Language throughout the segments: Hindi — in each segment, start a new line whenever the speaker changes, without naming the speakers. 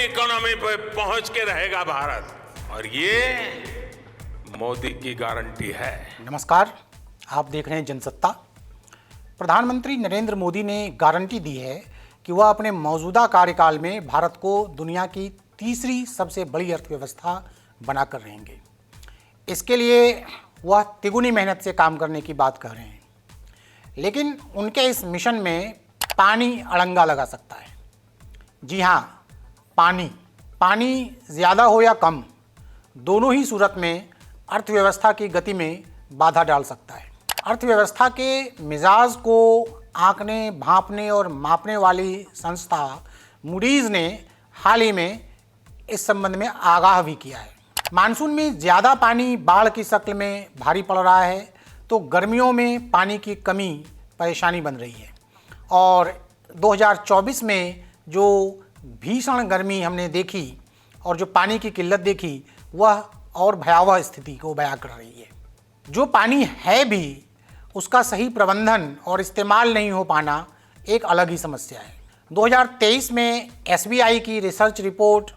इकोनॉमी पे पहुंच के रहेगा भारत, और ये मोदी की गारंटी है।
नमस्कार, आप देख रहे हैं जनसत्ता। प्रधानमंत्री नरेंद्र मोदी ने गारंटी दी है कि वह अपने मौजूदा कार्यकाल में भारत को दुनिया की तीसरी सबसे बड़ी अर्थव्यवस्था बनाकर रहेंगे। इसके लिए वह तिगुनी मेहनत से काम करने की बात कह रहे हैं, लेकिन उनके इस मिशन में पानी अड़ंगा लगा सकता है। जी हाँ, पानी ज़्यादा हो या कम, दोनों ही सूरत में अर्थव्यवस्था की गति में बाधा डाल सकता है। अर्थव्यवस्था के मिजाज को आंकने, भांपने और मापने वाली संस्था मूडीज़ ने हाल ही में इस संबंध में आगाह भी किया है। मानसून में ज़्यादा पानी बाढ़ की शक्ल में भारी पड़ रहा है, तो गर्मियों में पानी की कमी परेशानी बन रही है। और 2024 में जो भीषण गर्मी हमने देखी और जो पानी की किल्लत देखी, वह और भयावह स्थिति को बयां कर रही है। जो पानी है भी, उसका सही प्रबंधन और इस्तेमाल नहीं हो पाना एक अलग ही समस्या है। 2023 में SBI की रिसर्च रिपोर्ट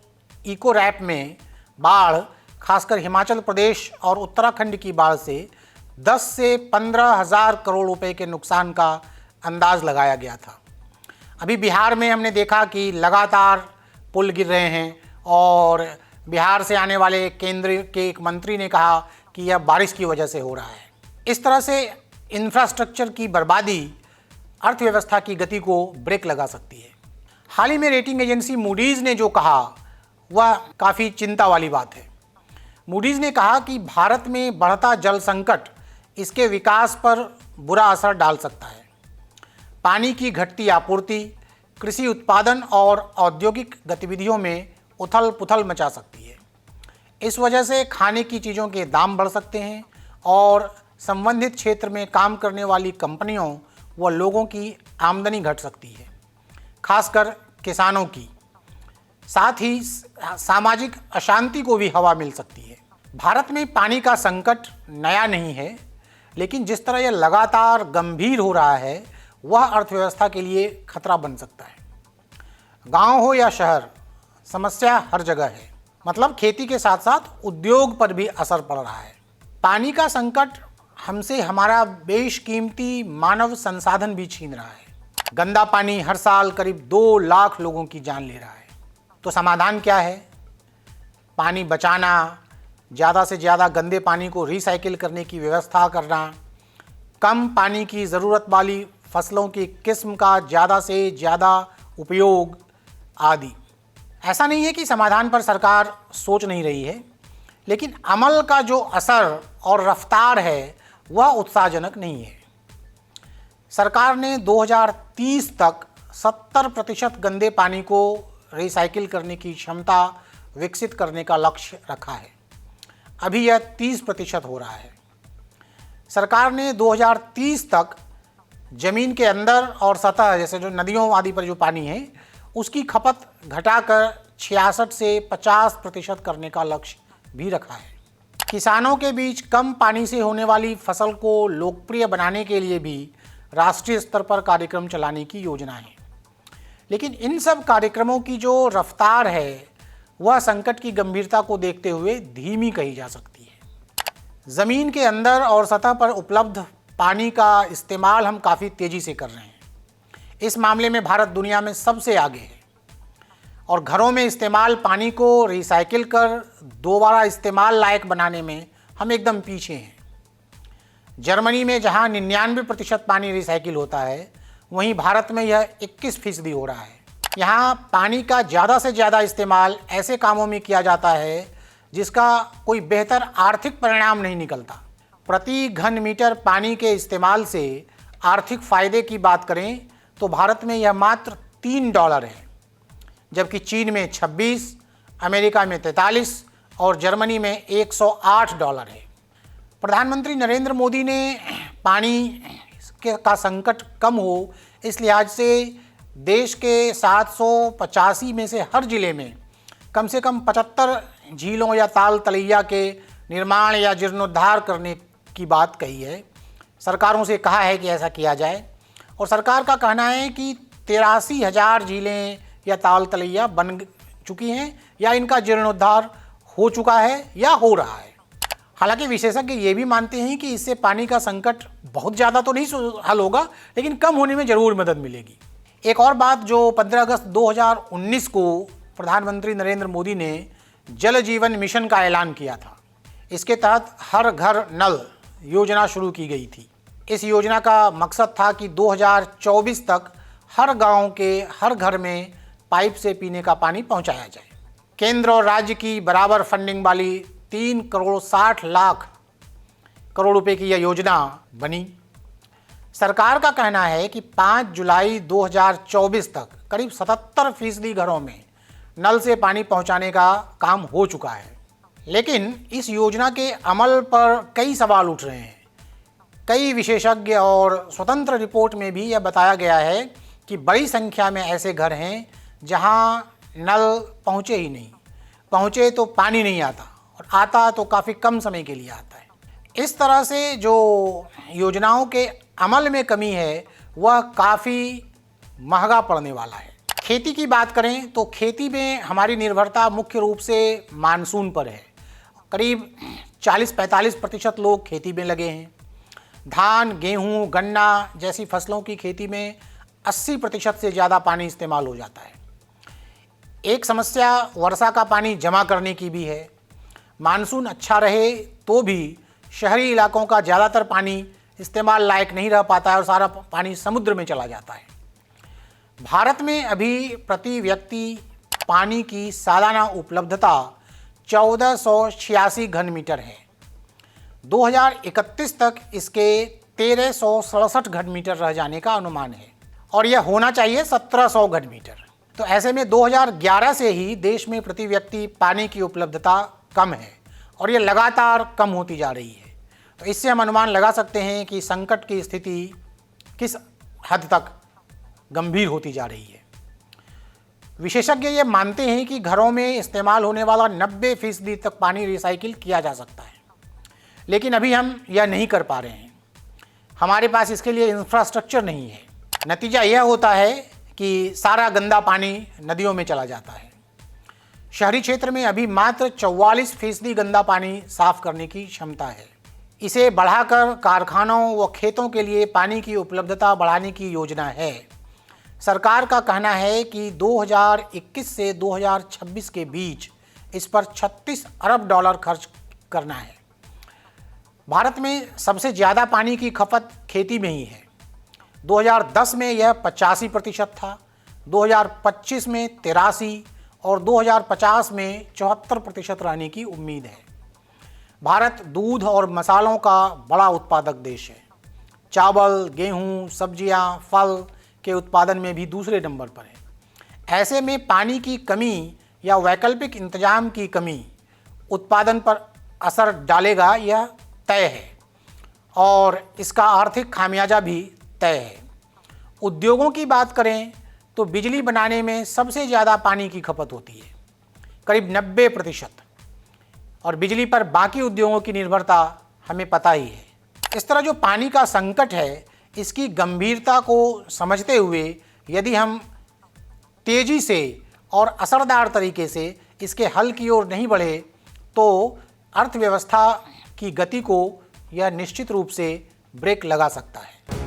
इकोरैप में बाढ़, खासकर हिमाचल प्रदेश और उत्तराखंड की बाढ़ से 10 से 15 हज़ार करोड़ रुपए के नुकसान का अंदाज लगाया गया था। अभी बिहार में हमने देखा कि लगातार पुल गिर रहे हैं, और बिहार से आने वाले केंद्र के एक मंत्री ने कहा कि यह बारिश की वजह से हो रहा है। इस तरह से इंफ्रास्ट्रक्चर की बर्बादी अर्थव्यवस्था की गति को ब्रेक लगा सकती है। हाल ही में रेटिंग एजेंसी मूडीज़ ने जो कहा, वह काफ़ी चिंता वाली बात है। मूडीज़ ने कहा कि भारत में बढ़ता जल संकट इसके विकास पर बुरा असर डाल सकता है। पानी की घटती आपूर्ति कृषि उत्पादन और औद्योगिक गतिविधियों में उथल पुथल मचा सकती है। इस वजह से खाने की चीज़ों के दाम बढ़ सकते हैं और संबंधित क्षेत्र में काम करने वाली कंपनियों व लोगों की आमदनी घट सकती है, खासकर किसानों की। साथ ही सामाजिक अशांति को भी हवा मिल सकती है। भारत में पानी का संकट नया नहीं है, लेकिन जिस तरह यह लगातार गंभीर हो रहा है, वह अर्थव्यवस्था के लिए खतरा बन सकता है। गांव हो या शहर, समस्या हर जगह है। मतलब खेती के साथ साथ उद्योग पर भी असर पड़ रहा है। पानी का संकट हमसे हमारा बेशकीमती मानव संसाधन भी छीन रहा है। गंदा पानी हर साल करीब 2 लाख लोगों की जान ले रहा है। तो समाधान क्या है? पानी बचाना, ज़्यादा से ज़्यादा गंदे पानी को रिसाइकिल करने की व्यवस्था करना, कम पानी की ज़रूरत वाली फसलों की किस्म का ज़्यादा से ज़्यादा उपयोग आदि। ऐसा नहीं है कि समाधान पर सरकार सोच नहीं रही है, लेकिन अमल का जो असर और रफ्तार है, वह उत्साहजनक नहीं है। सरकार ने 2030 तक 70% गंदे पानी को रिसाइकिल करने की क्षमता विकसित करने का लक्ष्य रखा है। अभी यह 30% हो रहा है। सरकार ने 2030 तक ज़मीन के अंदर और सतह, जैसे जो नदियों आदि पर जो पानी है, उसकी खपत घटाकर 66 से 50% करने का लक्ष्य भी रखा है। किसानों के बीच कम पानी से होने वाली फसल को लोकप्रिय बनाने के लिए भी राष्ट्रीय स्तर पर कार्यक्रम चलाने की योजना है। लेकिन इन सब कार्यक्रमों की जो रफ्तार है, वह संकट की गंभीरता को देखते हुए धीमी कही जा सकती है। ज़मीन के अंदर और सतह पर उपलब्ध पानी का इस्तेमाल हम काफ़ी तेज़ी से कर रहे हैं। इस मामले में भारत दुनिया में सबसे आगे है। और घरों में इस्तेमाल पानी को रिसाइकिल कर दोबारा इस्तेमाल लायक बनाने में हम एकदम पीछे हैं। जर्मनी में जहां 99% पानी रिसाइकिल होता है, वहीं भारत में यह 21% हो रहा है। यहाँ पानी का ज़्यादा से ज़्यादा इस्तेमाल ऐसे कामों में किया जाता है जिसका कोई बेहतर आर्थिक परिणाम नहीं निकलता। प्रति घन मीटर पानी के इस्तेमाल से आर्थिक फ़ायदे की बात करें तो भारत में यह मात्र $3 है, जबकि चीन में 26, अमेरिका में 43 और जर्मनी में $108 है। प्रधानमंत्री नरेंद्र मोदी ने पानी का संकट कम हो, इस लिहाज से देश के 785 में से हर जिले में कम से कम 75 झीलों या ताल तलैया के निर्माण या जीर्णोद्धार करने की बात कही है। सरकारों से कहा है कि ऐसा किया जाए, और सरकार का कहना है कि 83,000 झीलें या ताल तलैया बन चुकी हैं या इनका जीर्णोद्धार हो चुका है या हो रहा है। हालांकि विशेषज्ञ ये भी मानते हैं कि इससे पानी का संकट बहुत ज़्यादा तो नहीं हल होगा, लेकिन कम होने में ज़रूर मदद मिलेगी। एक और बात, जो 15 अगस्त 2019 को प्रधानमंत्री नरेंद्र मोदी ने जल जीवन मिशन का ऐलान किया था। इसके तहत हर घर नल योजना शुरू की गई थी। इस योजना का मकसद था कि 2024 तक हर गांव के हर घर में पाइप से पीने का पानी पहुंचाया जाए। केंद्र और राज्य की बराबर फंडिंग वाली 3 करोड़ 60 लाख करोड़ रुपए की यह योजना बनी। सरकार का कहना है कि 5 जुलाई 2024 तक करीब 77% घरों में नल से पानी पहुंचाने का काम हो चुका है। लेकिन इस योजना के अमल पर कई सवाल उठ रहे हैं। कई विशेषज्ञ और स्वतंत्र रिपोर्ट में भी यह बताया गया है कि बड़ी संख्या में ऐसे घर हैं जहां नल पहुंचे ही नहीं, पहुंचे तो पानी नहीं आता और आता तो काफ़ी कम समय के लिए आता है। इस तरह से जो योजनाओं के अमल में कमी है वह काफ़ी महंगा पड़ने वाला है। खेती की बात करें तो खेती में हमारी निर्भरता मुख्य रूप से मानसून पर है। करीब 40-45% लोग खेती में लगे हैं। धान, गेहूं, गन्ना जैसी फसलों की खेती में 80% से ज़्यादा पानी इस्तेमाल हो जाता है। एक समस्या वर्षा का पानी जमा करने की भी है। मानसून अच्छा रहे तो भी शहरी इलाकों का ज़्यादातर पानी इस्तेमाल लायक नहीं रह पाता है और सारा पानी समुद्र में चला जाता है। भारत में अभी प्रति व्यक्ति पानी की सालाना उपलब्धता 1486 घन मीटर है। 2031 तक इसके 1367 घन मीटर रह जाने का अनुमान है और यह होना चाहिए 1700 घन मीटर। तो ऐसे में 2011 से ही देश में प्रति व्यक्ति पानी की उपलब्धता कम है और यह लगातार कम होती जा रही है। तो इससे हम अनुमान लगा सकते हैं कि संकट की स्थिति किस हद तक गंभीर होती जा रही है। विशेषज्ञ ये मानते हैं कि घरों में इस्तेमाल होने वाला 90% तक पानी रिसाइकिल किया जा सकता है, लेकिन अभी हम यह नहीं कर पा रहे हैं। हमारे पास इसके लिए इंफ्रास्ट्रक्चर नहीं है। नतीजा यह होता है कि सारा गंदा पानी नदियों में चला जाता है। शहरी क्षेत्र में अभी मात्र 44% गंदा पानी साफ करने की क्षमता है। इसे बढ़ाकर कारखानों व खेतों के लिए पानी की उपलब्धता बढ़ाने की योजना है। सरकार का कहना है कि 2021 से 2026 के बीच इस पर $36 अरब खर्च करना है। भारत में सबसे ज़्यादा पानी की खपत खेती में ही है। 2010 में यह 85% था, 2025 में 83% और 2050 में 74% रहने की उम्मीद है। भारत दूध और मसालों का बड़ा उत्पादक देश है। चावल, गेहूं, सब्जियां, फल के उत्पादन में भी दूसरे नंबर पर है। ऐसे में पानी की कमी या वैकल्पिक इंतजाम की कमी उत्पादन पर असर डालेगा, यह तय है और इसका आर्थिक खामियाजा भी तय है। उद्योगों की बात करें तो बिजली बनाने में सबसे ज़्यादा पानी की खपत होती है, करीब 90%, और बिजली पर बाकी उद्योगों की निर्भरता हमें पता ही है। इस तरह जो पानी का संकट है, इसकी गंभीरता को समझते हुए यदि हम तेज़ी से और असरदार तरीके से इसके हल की ओर नहीं बढ़े तो अर्थव्यवस्था की गति को यह निश्चित रूप से ब्रेक लगा सकता है।